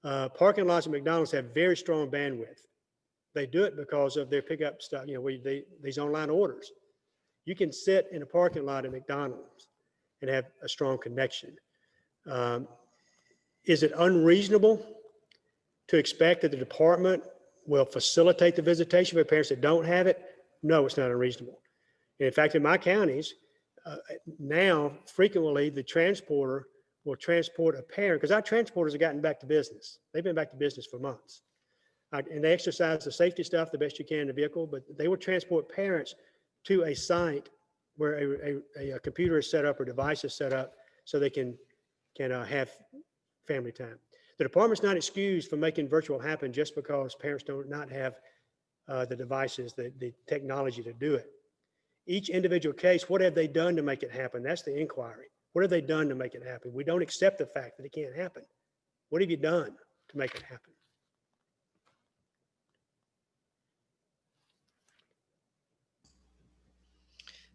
Parking lots at McDonald's have very strong bandwidth. They do it because of their pickup stuff, these online orders. You can sit in a parking lot at McDonald's and have a strong connection. Is it unreasonable to expect that the department will facilitate the visitation for parents that don't have it? No, it's not unreasonable. And in fact, in my counties, now frequently the transporter will transport a parent, because our transporters have gotten back to business. They've been back to business for months. And they exercise the safety stuff the best you can in the vehicle, but they will transport parents to a site where a computer is set up or device is set up so they can have family time. The department's not excused for making virtual happen just because parents do not have the devices, the technology to do it. Each individual case, what have they done to make it happen? That's the inquiry. What have they done to make it happen? We don't accept the fact that it can't happen. What have you done to make it happen?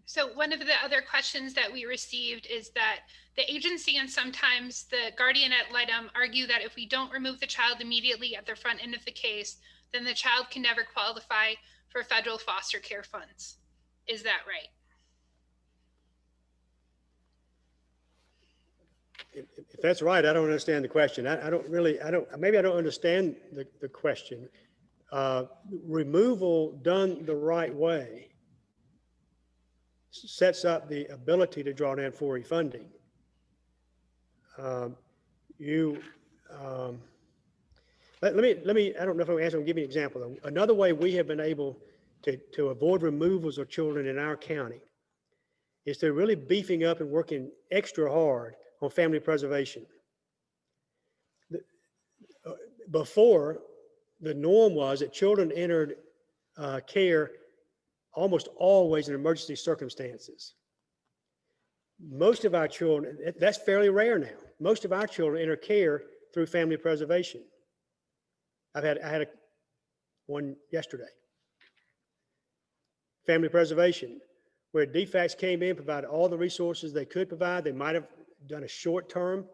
So one of the other questions that we received is that the agency and sometimes the guardian ad litem argue that if we don't remove the child immediately at the front end of the case, then the child can never qualify for federal foster care funds. Is that right? If that's right, I don't understand the question. Maybe I don't understand the question. Removal done the right way sets up the ability to draw down for refunding. Let me, I don't know if I'm answering, I'll give you an example. Another way we have been able to avoid removals of children in our county is to really beefing up and working extra hard on family preservation. Before, the norm was that children entered care almost always in emergency circumstances. Most of our children, that's fairly rare now. Most of our children enter care through family preservation. I had one yesterday. Family preservation, where DFACS came in, provided all the resources they could provide. They might have done a short-term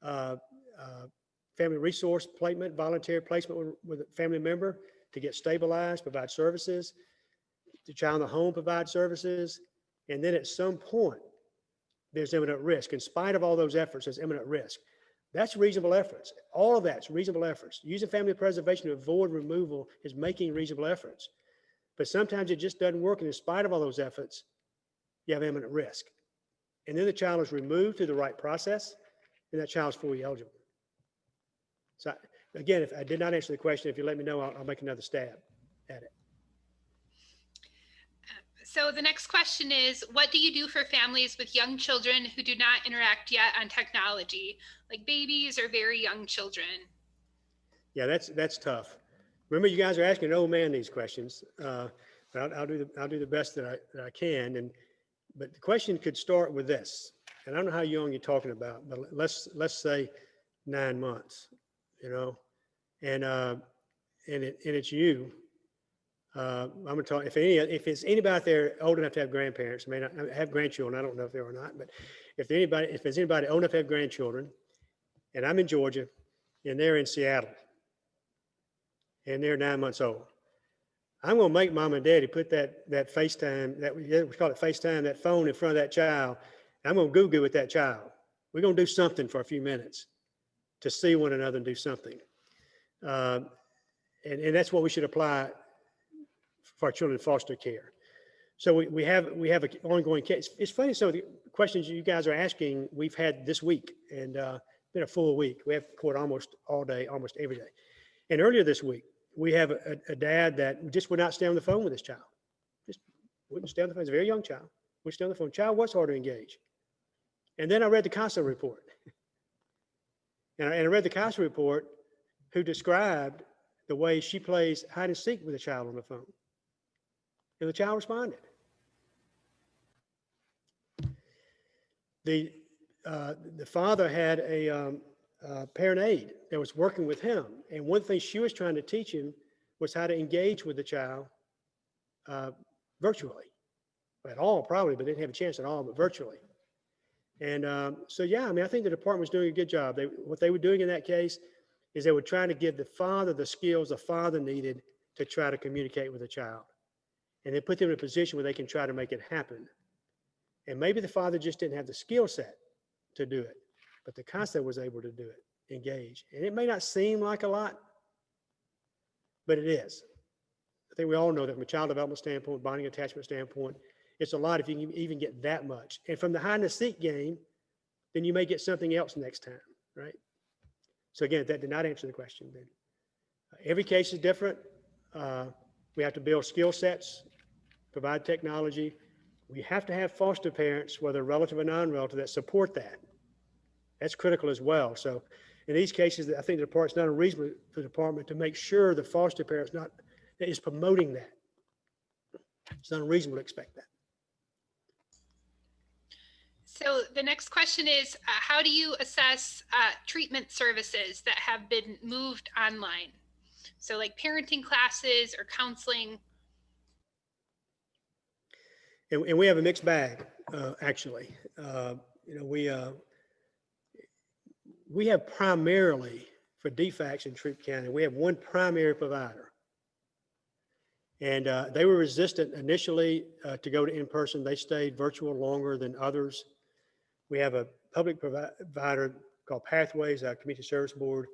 family resource placement, volunteer placement with a family member to get stabilized, provide services. The child in the home provide services. And then at some point, there's imminent risk. In spite of all those efforts, there's imminent risk. That's reasonable efforts. All of that's reasonable efforts. Using family preservation to avoid removal is making reasonable efforts. But sometimes it just doesn't work. And in spite of all those efforts, you have imminent risk. And then the child is removed through the right process, and that child's fully eligible. So again, if I did not answer the question, if you let me know, I'll make another stab at it. So the next question is, what do you do for families with young children who do not interact yet on technology, like babies or very young children? Yeah, that's tough. Remember, you guys are asking an old man these questions, but I'll do the best that I can. But the question could start with this, and I don't know how young you're talking about, but let's say 9 months, and it's you. I'm going to talk, if it's anybody out there old enough to have grandparents, may not have grandchildren, I don't know if they are or not, but if there's anybody old enough to have grandchildren, and I'm in Georgia, and they're in Seattle, and they're 9 months old, I'm going to make mom and daddy put that FaceTime, we call it FaceTime, that phone in front of that child. I'm going to Google with that child. We're going to do something for a few minutes to see one another and do something. And that's what we should apply for our children in foster care. So we have an ongoing case. It's funny, some of the questions you guys are asking, we've had this week, and been a full week. We have court almost all day, almost every day. And earlier this week, we have a dad that just would not stay on the phone with his child. Just wouldn't stay on the phone. He's a very young child. Wouldn't stay on the phone. Child was hard to engage. And then I read the CASA report. And I read the CASA report, who described the way she plays hide and seek with a child on the phone. And the child responded. The father had parent aide that was working with him. And one thing she was trying to teach him was how to engage with the child virtually. At all, probably, but they didn't have a chance at all, but virtually. And so, yeah, I mean, I think the department was doing a good job. What they were doing in that case is they were trying to give the father the skills the father needed to try to communicate with the child. And they put them in a position where they can try to make it happen. And maybe the father just didn't have the skill set to do it, but the concept was able to do it, engage. And it may not seem like a lot, but it is. I think we all know that from a child development standpoint, bonding attachment standpoint, it's a lot if you can even get that much. And from the hide and seek game, then you may get something else next time, right? So again, that did not answer the question then. Every case is different. We have to build skill sets, provide technology. We have to have foster parents, whether relative or non-relative, that support that. That's critical as well. So in these cases, I think the department's done a reasonable for the department to make sure the foster parent's is promoting that. It's unreasonable to expect that. So the next question is, how do you assess treatment services that have been moved online? So like parenting classes or counseling? And we have a mixed bag, actually. We have primarily, for DFACS in Troup County, we have one primary provider. And they were resistant initially to go to in-person. They stayed virtual longer than others. We have a public provider called Pathways, our Community Service Board,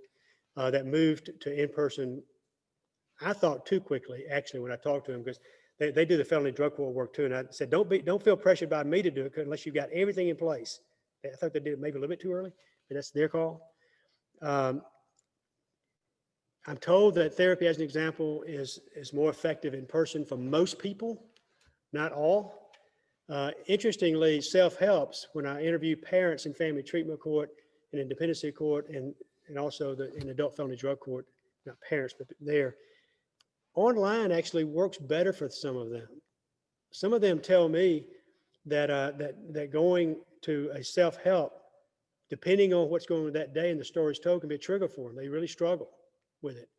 that moved to in-person, I thought too quickly, actually, when I talked to them, because they do the felony drug court work too. And I said, don't feel pressured by me to do it unless you've got everything in place. I thought they did it maybe a little bit too early, but that's their call. I'm told that therapy, as an example, is more effective in person for most people, not all. Interestingly, self-helps, when I interview parents in family treatment court and in dependency court and also in adult felony drug court, not parents, but there, online actually works better for some of them. Some of them tell me that that going to a self-help, depending on what's going on that day and the stories told, can be a trigger for them. They really struggle with it.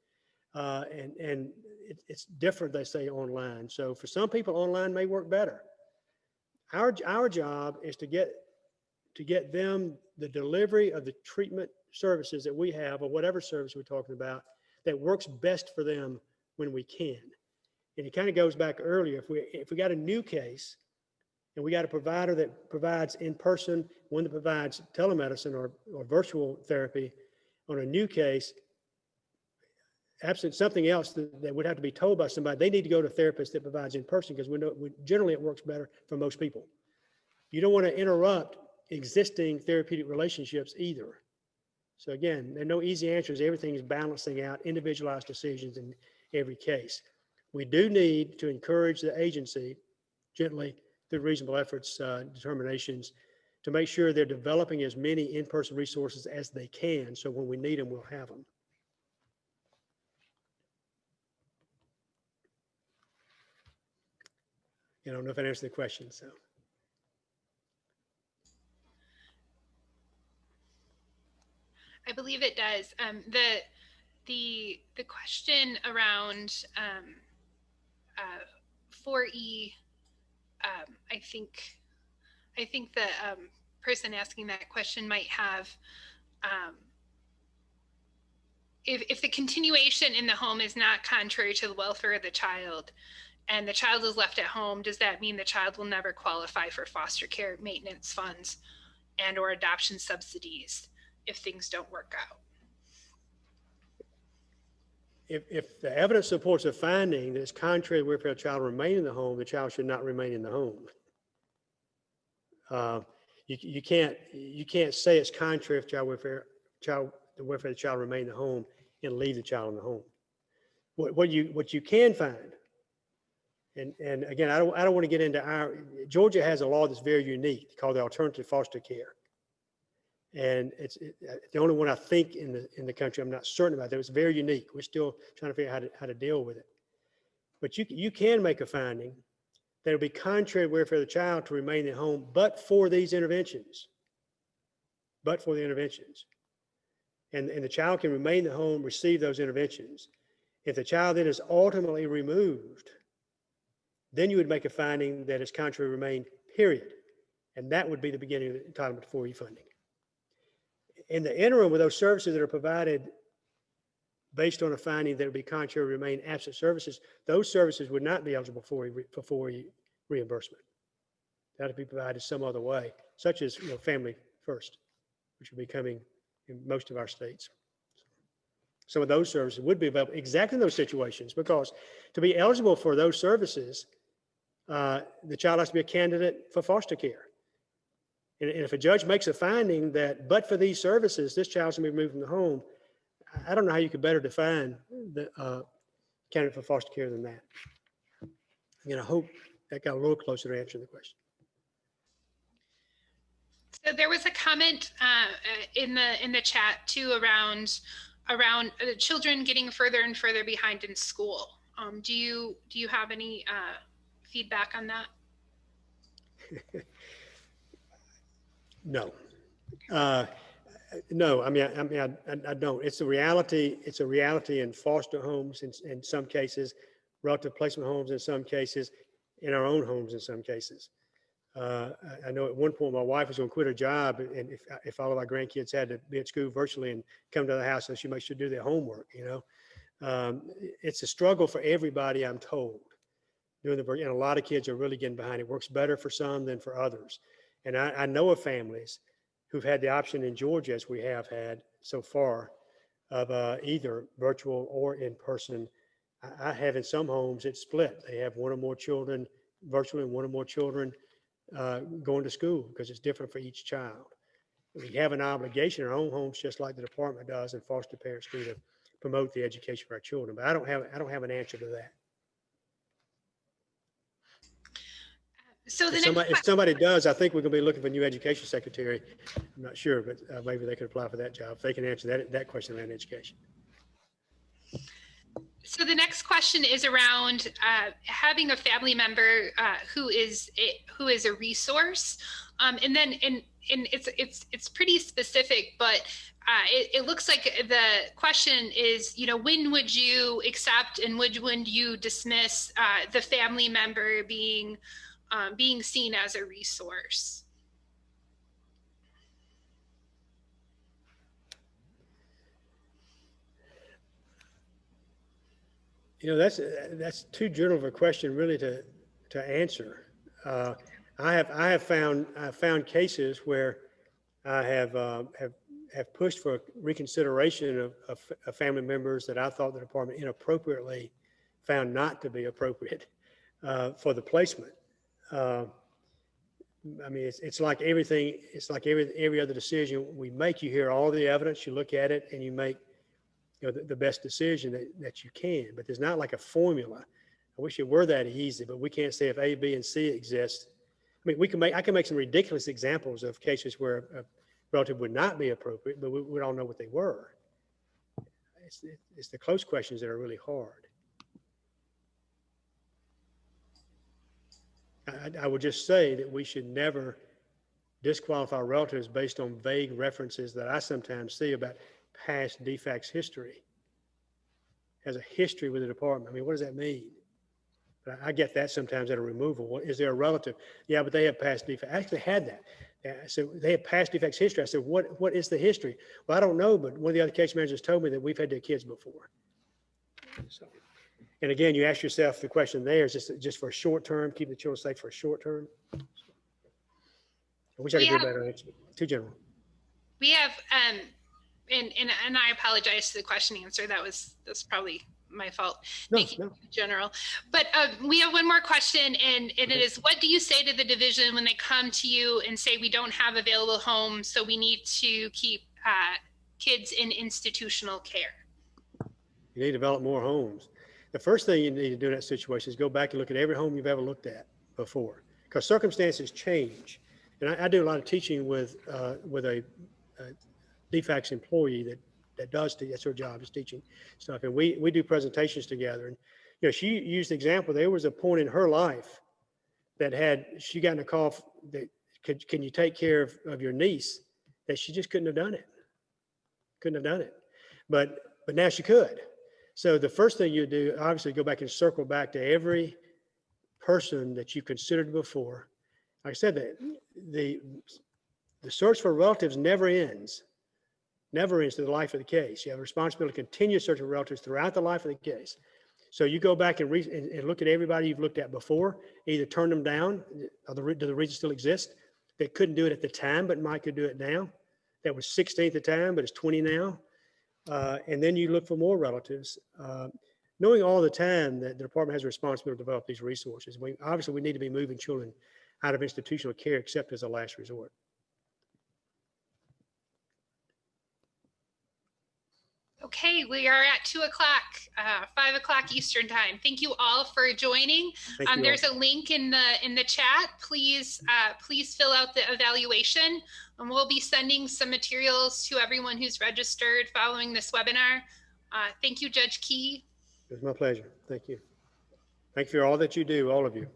And it's different, they say, online. So for some people, online may work better. Our job is to get them the delivery of the treatment services that we have, or whatever service we're talking about, that works best for them when we can. And it kind of goes back earlier. If we got a new case and we got a provider that provides in-person, one that provides telemedicine or virtual therapy on a new case, absent something else that would have to be told by somebody, they need to go to a therapist that provides in person, because generally it works better for most people. You don't want to interrupt existing therapeutic relationships either. So again, there are no easy answers. Everything is balancing out individualized decisions in every case. We do need to encourage the agency gently through reasonable efforts, determinations, to make sure they're developing as many in-person resources as they can, so when we need them, we'll have them. I don't know if that answers the question, so. I believe it does. The question around 4E, I think the person asking that question might have, if the continuation in the home is not contrary to the welfare of the child, and the child is left at home, does that mean the child will never qualify for foster care maintenance funds and or adoption subsidies if things don't work out? If the evidence supports a finding that is contrary to the welfare of the child remain in the home, the child should not remain in the home. You can't say it's contrary if the welfare of the child remain in the home and leave the child in the home. What you can find, and again, I don't want to get into Georgia has a law that's very unique called the alternative foster care. And it's the only one I think in the country. I'm not certain about that. It's very unique. We're still trying to figure out how to deal with it. But you can make a finding that it'll be contrary to the welfare of the child to remain at home, but for these interventions. But for the interventions. and the child can remain in the home, receive those interventions. If the child then is ultimately removed, then you would make a finding that is contrary to remain, period. And that would be the beginning of the entitlement to 4E funding. In the interim, with those services that are provided based on a finding that would be contrary to remain absent services, those services would not be eligible for 4E reimbursement. That would be provided some other way, such as Family First, which will be coming in most of our states. Some of those services would be available exactly in those situations, because to be eligible for those services, the child has to be a candidate for foster care. And if a judge makes a finding that, but for these services, this child's going to be removed from the home, I don't know how you could better define the candidate for foster care than that. And I hope that got a little closer to answering the question. So there was a comment in the chat too around children getting further and further behind in school. Do you have any feedback on that? No. No, I don't. It's a reality. It's a reality in foster homes in some cases, relative placement homes in some cases, in our own homes in some cases. I know at one point my wife was going to quit her job, and if all of our grandkids had to be at school virtually and come to the house, so she makes sure to do their homework. It's a struggle for everybody, I'm told. And a lot of kids are really getting behind. It works better for some than for others. And I know of families who've had the option in Georgia, as we have had so far, of either virtual or in person. I have in some homes it's split. They have one or more children virtually and one or more children going to school, because it's different for each child. We have an obligation in our own homes, just like the department does, and foster parents do, to promote the education for our children. But I don't have an answer to that. So if somebody does, I think we're going to be looking for a new education secretary. I'm not sure, but maybe they could apply for that job if they can answer that question around education. So the next question is around having a family member who is a resource, and it's pretty specific, but it looks like the question is, when would you accept and when would you dismiss the family member being seen as a resource? That's too general of a question really to answer. I have found cases where I have pushed for reconsideration of family members that I thought the department inappropriately found not to be appropriate for the placement. It's like everything. It's like every other decision we make. You hear all the evidence, you look at it, and you make the best decision that you can. But there's not like a formula. I wish it were that easy, but we can't say if A, B, and C exist. I can make some ridiculous examples of cases where a relative would not be appropriate, but we all know what they were. It's the close questions that are really hard. I would just say that we should never disqualify relatives based on vague references that I sometimes see about past defects history. Has a history with the department. What does that mean? But I get that sometimes at a removal. Is there a relative? Yeah, but they have past defects. I actually had that. So they have past defects history. I said, what is the history? Well, I don't know, but one of the other case managers told me that we've had their kids before. So, and again, you ask yourself the question there, is this just for a short term, keep the children safe for a short term? I wish I could do a better answer. Too general. We have, and I apologize to the question answer. That's probably my fault. No. General. But we have one more question, and it is, what do you say to the division when they come to you and say we don't have available homes, so we need to keep kids in institutional care? You need to develop more homes. The first thing you need to do in that situation is go back and look at every home you've ever looked at before, because circumstances change. And I do a lot of teaching with a DFACS employee that does, that's her job, is teaching stuff. And we do presentations together. And, she used the example, there was a point in her life that she got in a call that can you take care of your niece, that she just couldn't have done it couldn't have done it. But now she could. So the first thing you do, obviously, go back and circle back to every person that you considered before. Like I said, the search for relatives never ends through the life of the case. You have a responsibility to continue searching for relatives throughout the life of the case. So you go back and look at everybody you've looked at before, either turn them down, do the reasons still exist, that couldn't do it at the time, but might could do it now. That was 16 at the time, but it's 20 now. And then you look for more relatives, knowing all the time that the department has a responsibility to develop these resources. Obviously, we need to be moving children out of institutional care except as a last resort. Okay, we are at 2 o'clock, 5 o'clock Eastern time. Thank you all for joining. There's a link in the chat. Please fill out the evaluation, and we'll be sending some materials to everyone who's registered following this webinar. Thank you, Judge Key. It was my pleasure. Thank you. Thank you for all that you do, all of you.